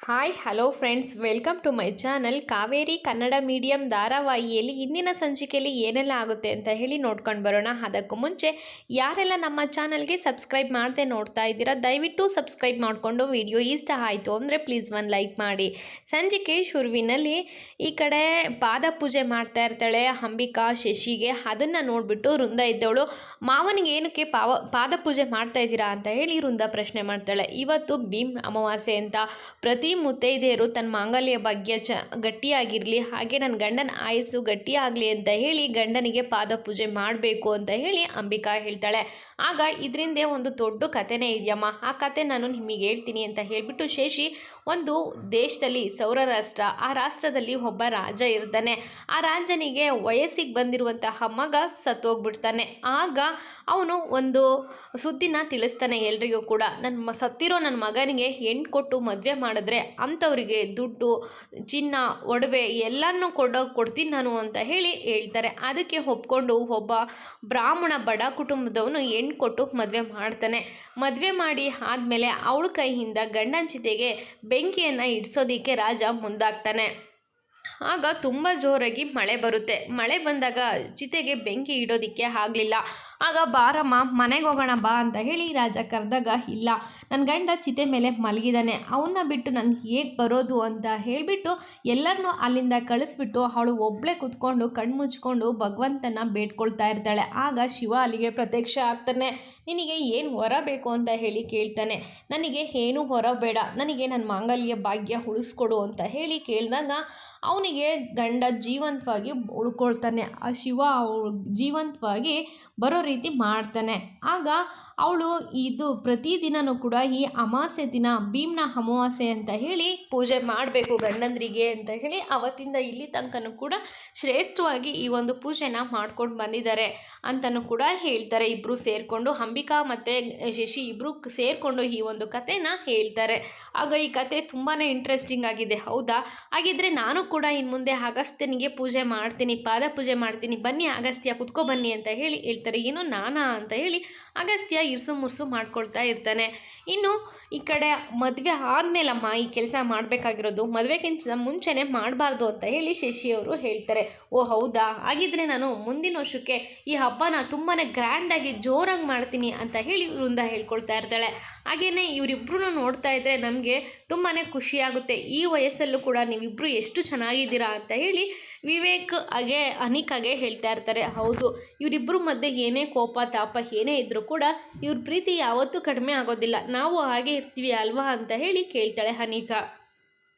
Hi hello friends, welcome to my channel. Kaveri Kannada medium ಧಾರಾವಾಹಿಯಲ್ಲಿ ಇಂದಿನ ಸಂಚಿಕೆಯಲ್ಲಿ ಏನೆಲ್ಲ ಆಗುತ್ತೆ ಅಂತ ಹೇಳಿ ನೋಡ್ಕೊಂಡು ಬರೋಣ. ಅದಕ್ಕೂ ಮುಂಚೆ ಯಾರೆಲ್ಲ ನಮ್ಮ ಚಾನಲ್ಗೆ ಸಬ್ಸ್ಕ್ರೈಬ್ ಮಾಡದೆ ನೋಡ್ತಾ ಇದ್ದೀರಾ, ದಯವಿಟ್ಟು ಸಬ್ಸ್ಕ್ರೈಬ್ ಮಾಡಿಕೊಂಡು ವಿಡಿಯೋ ಇಷ್ಟ ಆಯಿತು ಅಂದರೆ ಪ್ಲೀಸ್ ಒಂದು ಲೈಕ್ ಮಾಡಿ. ಸಂಚಿಕೆ ಶುರುವಿನಲ್ಲಿ ಈ ಕಡೆ ಪಾದ ಪೂಜೆ ಮಾಡ್ತಾ ಇರ್ತಾಳೆ ಅಂಬಿಕಾ ಶಶಿಗೆ. ಅದನ್ನು ನೋಡಿಬಿಟ್ಟು ವೃಂದ ಇದ್ದವಳು, ಮಾವನಿಗೆ ಏನಕ್ಕೆ ಪಾದ ಪೂಜೆ ಮಾಡ್ತಾ ಇದ್ದೀರಾ ಅಂತ ಹೇಳಿ ವೃಂದ ಪ್ರಶ್ನೆ ಮಾಡ್ತಾಳೆ. ಇವತ್ತು ಭೀಮ್ ಅಮಾವಾಸ್ಯೆ ಅಂತ ಪ್ರತಿ ಮುತ್ತೈದೆಯರು ತನ್ನ ಮಾಂಗಲ್ಯ ಭಾಗ್ಯ ಗಟ್ಟಿಯಾಗಿರಲಿ, ಹಾಗೆ ನನ್ನ ಗಂಡನ ಆಯಸ್ಸು ಗಟ್ಟಿಯಾಗಲಿ ಅಂತ ಹೇಳಿ ಗಂಡನಿಗೆ ಪಾದ ಪೂಜೆ ಮಾಡಬೇಕು ಅಂತ ಹೇಳಿ ಅಂಬಿಕಾ ಹೇಳ್ತಾಳೆ. ಆಗ ಇದರಿಂದ ಒಂದು ದೊಡ್ಡ ಕಥೆನೇ ಇದೆಯಮ್ಮ, ಆ ಕತೆ ನಾನು ನಿಮಗೆ ಹೇಳ್ತೀನಿ ಅಂತ ಹೇಳಿಬಿಟ್ಟು ಶಶಿ ಒಂದು ದೇಶದಲ್ಲಿ ಸೌರ ರಾಷ್ಟ್ರ, ಆ ರಾಷ್ಟ್ರದಲ್ಲಿ ಒಬ್ಬ ರಾಜ ಇರ್ತಾನೆ. ಆ ರಾಜನಿಗೆ ವಯಸ್ಸಿಗೆ ಬಂದಿರುವಂತಹ ಮಗ ಸತ್ತೋಗ್ಬಿಡ್ತಾನೆ. ಆಗ ಅವನು ಒಂದು ಸುದ್ದಿನ ತಿಳಿಸ್ತಾನೆ ಎಲ್ರಿಗೂ ಕೂಡ, ಸತ್ತಿರೋ ನನ್ನ ಮಗನಿಗೆ ಹೆಣ್ಣು ಕೊಟ್ಟು ಮದುವೆ ಮಾಡಿದ್ರೆ ಅಂಥವರಿಗೆ ದುಡ್ಡು ಚಿನ್ನ ಒಡವೆ ಎಲ್ಲನೂ ಕೊಡ್ತೀನಿ ನಾನು ಅಂತ ಹೇಳಿ ಹೇಳ್ತಾರೆ. ಅದಕ್ಕೆ ಒಪ್ಕೊಂಡು ಒಬ್ಬ ಬ್ರಾಹ್ಮಣ ಬಡ ಕುಟುಂಬದವನು ಹೆಣ್ಣು ಕೊಟ್ಟು ಮದುವೆ ಮಾಡ್ತಾನೆ. ಮದುವೆ ಮಾಡಿ ಆದಮೇಲೆ ಅವಳ ಕೈಯಿಂದ ಗಂಡನ ಚಿತೆಗೆ ಬೆಂಕಿಯನ್ನು ಇಡಿಸೋದಕ್ಕೆ ರಾಜ ಮುಂದಾಗ್ತಾನೆ. ಆಗ ತುಂಬ ಜೋರಾಗಿ ಮಳೆ ಬರುತ್ತೆ. ಮಳೆ ಬಂದಾಗ ಚಿತೆಗೆ ಬೆಂಕಿ ಇಡೋದಕ್ಕೆ ಆಗಲಿಲ್ಲ. ಆಗ ಬಾರಮ್ಮ ಮನೆಗೆ ಹೋಗೋಣ ಬಾ ಅಂತ ಹೇಳಿ ರಾಜ ಕರೆದಾಗ, ಇಲ್ಲ ನನ್ನ ಗಂಡ ಚಿತೆ ಮೇಲೆ ಮಲಗಿದ್ದಾನೆ, ಅವನ್ನ ಬಿಟ್ಟು ನಾನು ಹೇಗೆ ಬರೋದು ಅಂತ ಹೇಳಿಬಿಟ್ಟು ಎಲ್ಲರನ್ನೂ ಅಲ್ಲಿಂದ ಕಳಿಸ್ಬಿಟ್ಟು ಅವಳು ಒಬ್ಬಳೇ ಕೂತ್ಕೊಂಡು ಕಣ್ಣು ಮುಚ್ಕೊಂಡು ಭಗವಂತನ ಬೇಡ್ಕೊಳ್ತಾ ಇರ್ತಾಳೆ. ಆಗ ಶಿವ ಅಲ್ಲಿಗೆ ಪ್ರತ್ಯಕ್ಷ ಆಗ್ತಾನೆ. ನಿನಗೆ ಏನು ಹೊರ ಬೇಕು ಅಂತ ಹೇಳಿ ಕೇಳ್ತಾನೆ. ನನಗೆ ಏನು ಹೊರ ಬೇಡ, ನನಗೆ ನನ್ನ ಮಾಂಗಲ್ಯ ಭಾಗ್ಯ ಉಳಿಸ್ಕೊಡು ಅಂತ ಹೇಳಿ ಕೇಳಿದಾಗ ಅವನಿಗೆ ಗಂಡ ಜೀವಂತವಾಗಿ ಉಳ್ಕೊಳ್ತಾನೆ. ಆ ಶಿವ ಜೀವಂತವಾಗಿ ಬರೋ ರೀತಿ ಮಾಡ್ತಾನೆ. ಆಗ ಅವಳು ಇದು ಪ್ರತಿದಿನವೂ ಕೂಡ ಈ ಅಮಾವಾಸ್ಯೆ ದಿನ ಭೀಮ್ನ ಅಮಾವಾಸ್ಯೆ ಅಂತ ಹೇಳಿ ಪೂಜೆ ಮಾಡಬೇಕು ಗಂಡಂದ್ರಿಗೆ ಅಂತ ಹೇಳಿ ಅವತ್ತಿಂದ ಇಲ್ಲಿ ತನಕನೂ ಕೂಡ ಶ್ರೇಷ್ಠವಾಗಿ ಈ ಒಂದು ಪೂಜೆನ ಮಾಡ್ಕೊಂಡು ಬಂದಿದ್ದಾರೆ ಅಂತಲೂ ಕೂಡ ಹೇಳ್ತಾರೆ. ಇಬ್ಬರು ಸೇರಿಕೊಂಡು ಅಂಬಿಕಾ ಮತ್ತು ಶಶಿ ಇಬ್ಬರು ಸೇರಿಕೊಂಡು ಈ ಒಂದು ಕಥೆನ ಹೇಳ್ತಾರೆ. ಆಗ ಈ ಕತೆ ತುಂಬಾ ಇಂಟ್ರೆಸ್ಟಿಂಗ್ ಆಗಿದೆ. ಹೌದಾ, ಹಾಗಿದ್ರೆ ನಾನು ಕೂಡ ಇನ್ನು ಮುಂದೆ ಅಗಸ್ತ್ಯನಿಗೆ ಪೂಜೆ ಮಾಡ್ತೀನಿ, ಪಾದ ಪೂಜೆ ಮಾಡ್ತೀನಿ, ಬನ್ನಿ ಅಗಸ್ತ್ಯ ಕುತ್ಕೊ ಬನ್ನಿ ಅಂತ ಹೇಳಿ ಹೇಳ್ತಾರೆ. ಏನೋ ನಾನಾ ಅಂತ ಹೇಳಿ ಅಗಸ್ತ್ಯ ಇರ್ಸು ಮುರ್ಸು ಮಾಡ್ಕೊಳ್ತಾ ಇರ್ತಾನೆ. ಇನ್ನು ಈ ಕಡೆ ಮದುವೆ ಆದಮೇಲಮ್ಮ ಈ ಕೆಲಸ ಮಾಡಬೇಕಾಗಿರೋದು, ಮದುವೆಗಿಂತ ಮುಂಚೆನೇ ಮಾಡಬಾರ್ದು ಅಂತ ಹೇಳಿ ಶಶಿಯವರು ಹೇಳ್ತಾರೆ. ಓ ಹೌದಾ, ಹಾಗಿದ್ರೆ ನಾನು ಮುಂದಿನ ವರ್ಷಕ್ಕೆ ಈ ಹಬ್ಬನ ತುಂಬಾ ಗ್ರ್ಯಾಂಡಾಗಿ ಜೋರಾಗಿ ಮಾಡ್ತೀನಿ ಅಂತ ಹೇಳಿ ವೃಂದ ಹೇಳ್ಕೊಳ್ತಾ ಇರ್ತಾಳೆ. ಹಾಗೆಯೇ ಇವರಿಬ್ಬರೂ ನೋಡ್ತಾ ಇದ್ದರೆ ನಮಗೆ ತುಂಬಾ ಖುಷಿಯಾಗುತ್ತೆ. ಈ ವಯಸ್ಸಲ್ಲೂ ಕೂಡ ನೀವಿಬ್ಬರು ಎಷ್ಟು ಚೆನ್ನಾಗಿದ್ದೀರಾ ಅಂತ ಹೇಳಿ ವಿವೇಕ್ ಹಾಗೆ ಅನಿಕಾಗೆ ಹೇಳ್ತಾ ಇರ್ತಾರೆ. ಹೌದು, ಇವರಿಬ್ಬರು ಮಧ್ಯೆ ಏನೇ ಕೋಪ ತಾಪ ಏನೇ ಇದ್ದರೂ ಕೂಡ ಇವ್ರ ಪ್ರೀತಿ ಯಾವತ್ತೂ ಕಡಿಮೆ ಆಗೋದಿಲ್ಲ, ನಾವು ಹಾಗೆ ಇರ್ತೀವಿ ಅಲ್ವಾ ಅಂತ ಹೇಳಿ ಕೇಳ್ತಾಳೆ ಅನಿಕಾ.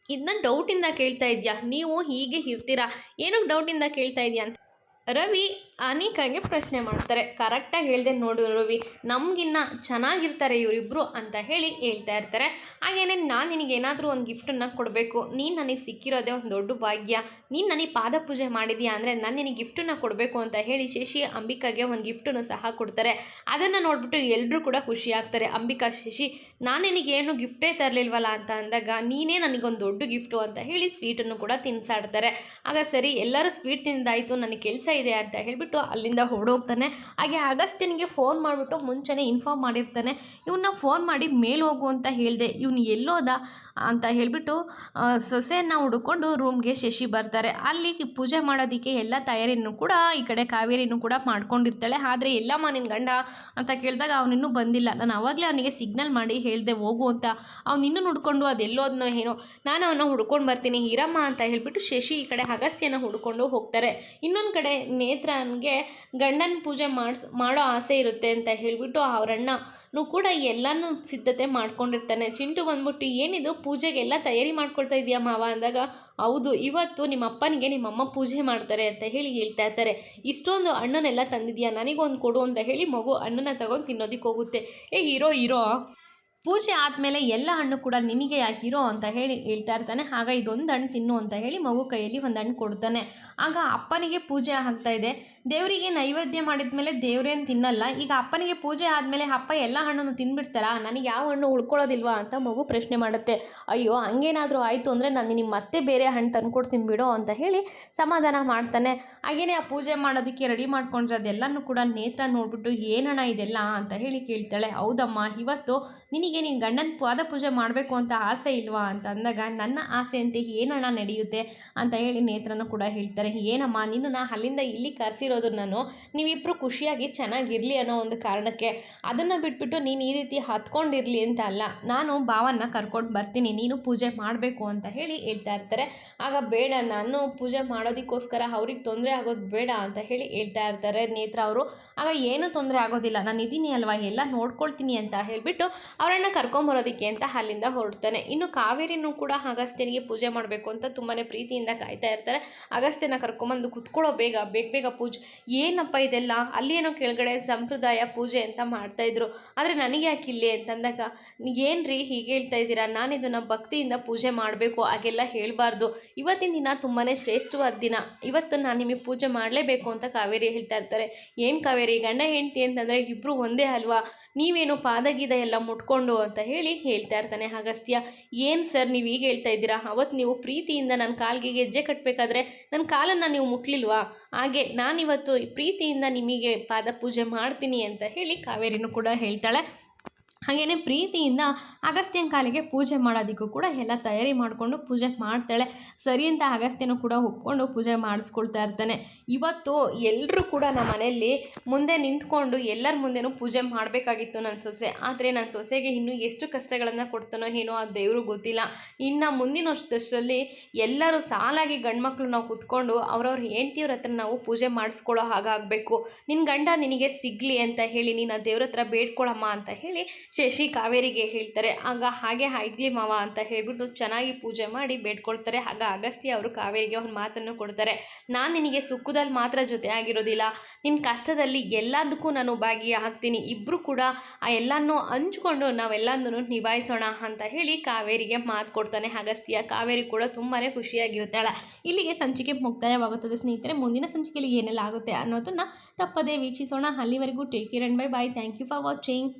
ಇದನ್ನ ಡೌಟಿಂದ ಕೇಳ್ತಾ ಇದೆಯಾ, ನೀವು ಹೀಗೆ ಇರ್ತೀರಾ, ಏನಕ್ಕೆ ಡೌಟಿಂದ ಕೇಳ್ತಾ ಇದೆಯಾ ಅಂತ ರವಿ ಅನಿಕಾಗೆ ಪ್ರಶ್ನೆ ಮಾಡ್ತಾರೆ. ಕರೆಕ್ಟಾಗಿ ಹೇಳ್ದೆ ನೋಡು ರವಿ, ನಮಗಿನ್ನ ಚೆನ್ನಾಗಿರ್ತಾರೆ ಇವರಿಬ್ಬರು ಅಂತ ಹೇಳಿ ಹೇಳ್ತಾ ಇರ್ತಾರೆ. ಹಾಗೇನೆ ನಾನು ನಿನಗೇನಾದರೂ ಒಂದು ಗಿಫ್ಟನ್ನು ಕೊಡಬೇಕು, ನೀನು ನನಗೆ ಸಿಕ್ಕಿರೋದೇ ಒಂದು ದೊಡ್ಡ ಭಾಗ್ಯ, ನೀನು ನನಗೆ ಪಾದ ಪೂಜೆ ಮಾಡಿದ್ಯಾ ಅಂದರೆ ನಾನು ನಿನಗೆ ಗಿಫ್ಟನ್ನು ಕೊಡಬೇಕು ಅಂತ ಹೇಳಿ ಶಶಿ ಅಂಬಿಕಾಗೆ ಒಂದು ಗಿಫ್ಟನ್ನು ಸಹ ಕೊಡ್ತಾರೆ. ಅದನ್ನು ನೋಡಿಬಿಟ್ಟು ಎಲ್ಲರೂ ಕೂಡ ಖುಷಿ ಆಗ್ತಾರೆ. ಅಂಬಿಕಾ ಶಶಿ, ನಾನು ನಿನಗೇನು ಗಿಫ್ಟೇ ತರಲಿಲ್ವಲ್ಲ ಅಂತ ಅಂದಾಗ ನೀನೇ ನನಗೊಂದು ದೊಡ್ಡ ಗಿಫ್ಟು ಅಂತ ಹೇಳಿ ಸ್ವೀಟನ್ನು ಕೂಡ ತಿನ್ಸಾಡ್ತಾರೆ. ಆಗ ಸರಿ ಎಲ್ಲರೂ ಸ್ವೀಟ್ ತಿಂದಾಯಿತು, ನನಗೆ ಕೆಲಸ ಇದೆ ಅಂತ ಹೇಳಿಬಿಟ್ಟು ಅಲ್ಲಿಂದ ಹೊರಡೋಗ್ತಾನೆ. ಹಾಗೆ ಅಗಸ್ತ್ಯನಿಗೆ ಫೋನ್ ಮಾಡಿಬಿಟ್ಟು ಮುಂಚೆನೇ ಇನ್ಫಾರ್ಮ್ ಮಾಡಿರ್ತಾನೆ, ಇವನ್ನ ಫೋನ್ ಮಾಡಿ ಮೇಲೆ ಹೋಗು ಅಂತ ಹೇಳಿದೆ, ಇವನು ಎಲ್ಲೋದ ಅಂತ ಹೇಳಿಬಿಟ್ಟು ಸೊಸೆಯನ್ನು ಹುಡ್ಕೊಂಡು ರೂಮ್ಗೆ ಶಶಿ ಬರ್ತಾರೆ. ಅಲ್ಲಿ ಪೂಜೆ ಮಾಡೋದಕ್ಕೆ ಎಲ್ಲ ತಯಾರಿನೂ ಕೂಡ ಈ ಕಡೆ ಕಾವೇರಿನೂ ಕೂಡ ಮಾಡ್ಕೊಂಡಿರ್ತಾಳೆ. ಆದರೆ ಎಲ್ಲಮ್ಮ ನಿನ್ನ ಗಂಡ ಅಂತ ಕೇಳಿದಾಗ ಅವನಿನ್ನೂ ಬಂದಿಲ್ಲ. ನಾನು ಆವಾಗಲೇ ಅವನಿಗೆ ಸಿಗ್ನಲ್ ಮಾಡಿ ಹೇಳಿದೆ ಹೋಗು ಅಂತ, ಅವನಿನ್ನೂ ಹುಡ್ಕೊಂಡು ಅದೆಲ್ಲೋದನ್ನೋ ಏನೋ, ನಾನು ಅವನ್ನ ಹುಡ್ಕೊಂಡು ಬರ್ತೀನಿ ಇರಮ್ಮ ಅಂತ ಹೇಳಿಬಿಟ್ಟು ಶಶಿ ಈ ಕಡೆ ಅಗಸ್ತ್ಯನ ಹುಡ್ಕೊಂಡು ಹೋಗ್ತಾರೆ. ಇನ್ನೊಂದು ಕಡೆ ನೇತ್ರನಿಗೆ ಗಂಡನ ಪೂಜೆ ಮಾಡೋ ಆಸೆ ಇರುತ್ತೆ ಅಂತ ಹೇಳಿಬಿಟ್ಟು ಅವರಣ್ಣನೂ ಕೂಡ ಎಲ್ಲನೂ ಸಿದ್ಧತೆ ಮಾಡ್ಕೊಂಡಿರ್ತಾನೆ. ಚಿಂಟು ಬಂದ್ಬಿಟ್ಟು ಏನಿದು ಪೂಜೆಗೆಲ್ಲ ತಯಾರಿ ಮಾಡ್ಕೊಳ್ತಾ ಇದೆಯಾ ಮಾವ ಅಂದಾಗ, ಹೌದು ಇವತ್ತು ನಿಮ್ಮ ಅಪ್ಪನಿಗೆ ನಿಮ್ಮಮ್ಮ ಪೂಜೆ ಮಾಡ್ತಾರೆ ಅಂತ ಹೇಳಿ ಹೇಳ್ತಾ ಇರ್ತಾರೆ. ಇಷ್ಟೊಂದು ಹಣ್ಣನ್ನೆಲ್ಲ ತಂದಿದ್ಯಾ, ನನಗೊಂದು ಕೊಡು ಅಂತ ಹೇಳಿ ಮಗು ಹಣ್ಣನ್ನು ತಗೊಂಡು ತಿನ್ನೋದಕ್ಕೆ ಹೋಗುತ್ತೆ. ಹೀರೋ ಪೂಜೆ ಆದಮೇಲೆ ಎಲ್ಲ ಹಣ್ಣು ಕೂಡ ನಿನಗೆ ಹೀರೋ ಅಂತ ಹೇಳಿ ಹೇಳ್ತಾ ಇರ್ತಾನೆ. ಆಗ ಇದೊಂದು ಹಣ್ಣು ತಿನ್ನು ಅಂತ ಹೇಳಿ ಮಗು ಕೈಯಲ್ಲಿ ಒಂದು ಹಣ್ಣು ಕೊಡ್ತಾನೆ. ಆಗ ಅಪ್ಪನಿಗೆ ಪೂಜೆ ಆಗ್ತಾ ಇದೆ. ದೇವರಿಗೆ ನೈವೇದ್ಯ ಮಾಡಿದ ಮೇಲೆ ದೇವ್ರೇನು ತಿನ್ನಲ್ಲ, ಈಗ ಅಪ್ಪನಿಗೆ ಪೂಜೆ ಆದಮೇಲೆ ಅಪ್ಪ ಎಲ್ಲ ಹಣ್ಣನ್ನು ತಿಂದ್ಬಿಡ್ತಾರಾ, ನನಗೆ ಯಾವ ಹಣ್ಣು ಉಳ್ಕೊಳ್ಳೋದಿಲ್ವಾ ಅಂತ ಮಗು ಪ್ರಶ್ನೆ ಮಾಡುತ್ತೆ. ಅಯ್ಯೋ ಹಂಗೇನಾದರೂ ಆಯಿತು ಅಂದರೆ ನಾನು ನಿಮಗೆ ಮತ್ತೆ ಬೇರೆ ಹಣ್ಣು ತಂದ್ಕೊಡ್ತೀನಿ ಬಿಡೋ ಅಂತ ಹೇಳಿ ಸಮಾಧಾನ ಮಾಡ್ತಾನೆ. ಹಾಗೆಯೇ ಆ ಪೂಜೆ ಮಾಡೋದಕ್ಕೆ ರೆಡಿ ಮಾಡ್ಕೊಂಡಿರೋದೆಲ್ಲನೂ ಕೂಡ ನೇತ್ರ ನೋಡ್ಬಿಟ್ಟು ಏನಣ್ಣ ಇದೆಲ್ಲ ಅಂತ ಹೇಳಿ ಕೇಳ್ತಾಳೆ. ಹೌದಮ್ಮ, ಇವತ್ತು ನಿನಗೆ ನಿನಗೆ ನಿನ್ನ ಗಂಡನ ಪಾದ ಪೂಜೆ ಮಾಡಬೇಕು ಅಂತ ಆಸೆ ಇಲ್ವಾ ಅಂತ ಅಂದಾಗ, ನನ್ನ ಆಸೆ ಅಂತ ಏನಣ್ಣ ನಡೆಯುತ್ತೆ ಅಂತ ಹೇಳಿ ನೇತ್ರನೂ ಕೂಡ ಹೇಳ್ತಾರೆ. ಏನಮ್ಮ ನಿನ್ನನ್ನು ಅಲ್ಲಿಂದ ಇಲ್ಲಿ ಕರೆಸಿರೋದು ನಾನು ನೀವಿಬ್ಬರು ಖುಷಿಯಾಗಿ ಚೆನ್ನಾಗಿರಲಿ ಅನ್ನೋ ಒಂದು ಕಾರಣಕ್ಕೆ, ಅದನ್ನು ಬಿಟ್ಬಿಟ್ಟು ನೀನು ಈ ರೀತಿ ಹತ್ಕೊಂಡಿರಲಿ ಅಂತ ಅಲ್ಲ, ನಾನು ಭಾವನ ಕರ್ಕೊಂಡು ಬರ್ತೀನಿ, ನೀನು ಪೂಜೆ ಮಾಡಬೇಕು ಅಂತ ಹೇಳಿ ಹೇಳ್ತಾ ಇರ್ತಾರೆ. ಆಗ ಬೇಡ, ನಾನು ಪೂಜೆ ಮಾಡೋದಕ್ಕೋಸ್ಕರ ಅವ್ರಿಗೆ ತೊಂದರೆ ಆಗೋದು ಬೇಡ ಅಂತ ಹೇಳಿ ಹೇಳ್ತಾ ಇರ್ತಾರೆ ನೇತ್ರ ಅವರು. ಆಗ ಏನೂ ತೊಂದರೆ ಆಗೋದಿಲ್ಲ, ನಾನು ಇದ್ದೀನಿ ಅಲ್ವಾ, ಎಲ್ಲ ನೋಡ್ಕೊಳ್ತೀನಿ ಅಂತ ಹೇಳಿಬಿಟ್ಟು ಅವರನ್ನು ಕರ್ಕೊಂಬರೋದಕ್ಕೆ ಅಂತ ಅಲ್ಲಿಂದ ಹೊರಡ್ತಾನೆ. ಇನ್ನು ಕಾವೇರಿನೂ ಕೂಡ ಅಗಸ್ತ್ಯನಿಗೆ ಪೂಜೆ ಮಾಡಬೇಕು ಅಂತ ತುಂಬಾ ಪ್ರೀತಿಯಿಂದ ಕಾಯ್ತಾ ಇರ್ತಾರೆ. ಅಗಸ್ತ್ಯನ ಕರ್ಕೊಂಬಂದು ಕುತ್ಕೊಳ್ಳೋ, ಬೇಗ ಬೇಗ ಬೇಗ ಪೂಜೆ, ಏನಪ್ಪ ಇದೆಲ್ಲ, ಅಲ್ಲೇನೋ ಕೆಳಗಡೆ ಸಂಪ್ರದಾಯ ಪೂಜೆ ಅಂತ ಮಾಡ್ತಾಯಿದ್ರು, ಆದರೆ ನನಗೆ ಯಾಕೆ ಇಲ್ಲಿ ಅಂತಂದಾಗ, ಏನ್ರಿ ಹೀಗೆ ಹೇಳ್ತಾ ಇದ್ದೀರಾ, ನಾನು ಇದನ್ನು ಭಕ್ತಿಯಿಂದ ಪೂಜೆ ಮಾಡಬೇಕು, ಹಾಗೆಲ್ಲ ಹೇಳಬಾರ್ದು, ಇವತ್ತಿನ ದಿನ ತುಂಬಾ ಶ್ರೇಷ್ಠವಾದ ದಿನ, ಇವತ್ತು ನಾನು ನಿಮಗೆ ಪೂಜೆ ಮಾಡಲೇಬೇಕು ಅಂತ ಕಾವೇರಿ ಹೇಳ್ತಾ ಇರ್ತಾರೆ. ಏನು ಕಾವೇರಿ, ಗಂಡ ಹೆಂಡತಿ ಅಂತಂದರೆ ಇಬ್ಬರು ಒಂದೇ ಅಲ್ವಾ, ನೀವೇನು ಪಾದಗೀದ ಎಲ್ಲ ಮುಟ್ಕೊಂಡು ಅಂತ ಹೇಳಿ ಹೇಳ್ತಾ ಇರ್ತಾನೆ ಅಗಸ್ತ್ಯ. ಏನು ಸರ್ ನೀವು ಈಗ ಹೇಳ್ತಾ ಇದ್ದೀರಾ, ಅವತ್ತು ನೀವು ಪ್ರೀತಿಯಿಂದ ನನ್ನ ಕಾಲಿಗೆ ಗೆಜ್ಜೆ ಕಟ್ಟಬೇಕಾದ್ರೆ ನನ್ನ ಕಾಲನ್ನು ನೀವು ಮುಟ್ಲಿಲ್ವಾ, ಹಾಗೆ ನಾನಿವತ್ತು ಪ್ರೀತಿಯಿಂದ ನಿಮಗೆ ಪಾದ ಪೂಜೆ ಮಾಡ್ತೀನಿ ಅಂತ ಹೇಳಿ ಕಾವೇರಿನೂ ಕೂಡ ಹೇಳ್ತಾಳೆ. ಹಾಗೆಯೇ ಪ್ರೀತಿಯಿಂದ ಅಗಸ್ತ್ಯನ ಕಾಲಿಗೆ ಪೂಜೆ ಮಾಡೋದಕ್ಕೂ ಕೂಡ ಎಲ್ಲ ತಯಾರಿ ಮಾಡಿಕೊಂಡು ಪೂಜೆ ಮಾಡ್ತಾಳೆ. ಸರಿ ಅಂತ ಅಗಸ್ತ್ಯನೂ ಕೂಡ ಒಪ್ಕೊಂಡು ಪೂಜೆ ಮಾಡಿಸ್ಕೊಳ್ತಾ ಇರ್ತಾನೆ. ಇವತ್ತು ಎಲ್ಲರೂ ಕೂಡ ನಮ್ಮ ಮನೆಯಲ್ಲಿ ಮುಂದೆ ನಿಂತ್ಕೊಂಡು ಎಲ್ಲರ ಮುಂದೆನೂ ಪೂಜೆ ಮಾಡಬೇಕಾಗಿತ್ತು ನನ್ನ ಸೊಸೆ, ಆದರೆ ನನ್ನ ಸೊಸೆಗೆ ಇನ್ನೂ ಎಷ್ಟು ಕಷ್ಟಗಳನ್ನು ಕೊಡ್ತಾನೋ ಏನೋ ಆ ದೇವರು ಗೊತ್ತಿಲ್ಲ. ಇನ್ನು ಮುಂದಿನ ವರ್ಷದಷ್ಟರಲ್ಲಿ ಎಲ್ಲರೂ ಸಾಲಾಗಿ ಗಂಡ್ಮಕ್ಳು ನಾವು ಕೂತ್ಕೊಂಡು ಅವ್ರವ್ರ ಹೆಂಡ್ತಿಯವ್ರ ಹತ್ರ ನಾವು ಪೂಜೆ ಮಾಡಿಸ್ಕೊಳ್ಳೋ ಹಾಗಾಗಬೇಕು, ನಿನ್ನ ಗಂಡ ನಿನಗೆ ಸಿಗಲಿ ಅಂತ ಹೇಳಿ ನೀನು ಆ ದೇವ್ರ ಹತ್ರ ಬೇಡ್ಕೊಳಮ್ಮ ಅಂತ ಹೇಳಿ ಶಶಿ ಕಾವೇರಿಗೆ ಹೇಳ್ತಾರೆ. ಆಗ ಹಾಗೆ ಆಯ್ತ್ಲಿ ಮಾವ ಅಂತ ಹೇಳ್ಬಿಟ್ಟು ಚೆನ್ನಾಗಿ ಪೂಜೆ ಮಾಡಿ ಬೇಡ್ಕೊಳ್ತಾರೆ. ಆಗ ಅಗಸ್ತ್ಯ ಅವರು ಕಾವೇರಿಗೆ ಒಂದು ಮಾತನ್ನು ಕೊಡ್ತಾರೆ. ನಾನು ನಿನಗೆ ಸುಖದಲ್ಲಿ ಮಾತ್ರ ಜೊತೆ ಆಗಿರೋದಿಲ್ಲ, ನಿನ್ನ ಕಷ್ಟದಲ್ಲಿ ಎಲ್ಲದಕ್ಕೂ ನಾನು ಭಾಗಿಯಾಗ್ತೀನಿ, ಇಬ್ಬರು ಕೂಡ ಆ ಎಲ್ಲನೂ ಹಂಚ್ಕೊಂಡು ನಾವೆಲ್ಲನೂ ನಿಭಾಯಿಸೋಣ ಅಂತ ಹೇಳಿ ಕಾವೇರಿಗೆ ಮಾತು ಕೊಡ್ತಾನೆ ಅಗಸ್ತ್ಯ. ಕಾವೇರಿ ಕೂಡ ತುಂಬಾ ಖುಷಿಯಾಗಿರ್ತಾಳೆ. ಇಲ್ಲಿಗೆ ಸಂಚಿಕೆ ಮುಕ್ತಾಯವಾಗುತ್ತದೆ ಸ್ನೇಹಿತರೆ. ಮುಂದಿನ ಸಂಚಿಕೆಯಲ್ಲಿ ಏನೆಲ್ಲ ಆಗುತ್ತೆ ಅನ್ನೋದನ್ನು ತಪ್ಪದೇ ವೀಕ್ಷಿಸೋಣ. ಅಲ್ಲಿವರೆಗೂ take care and bye bye. Thank you for watching.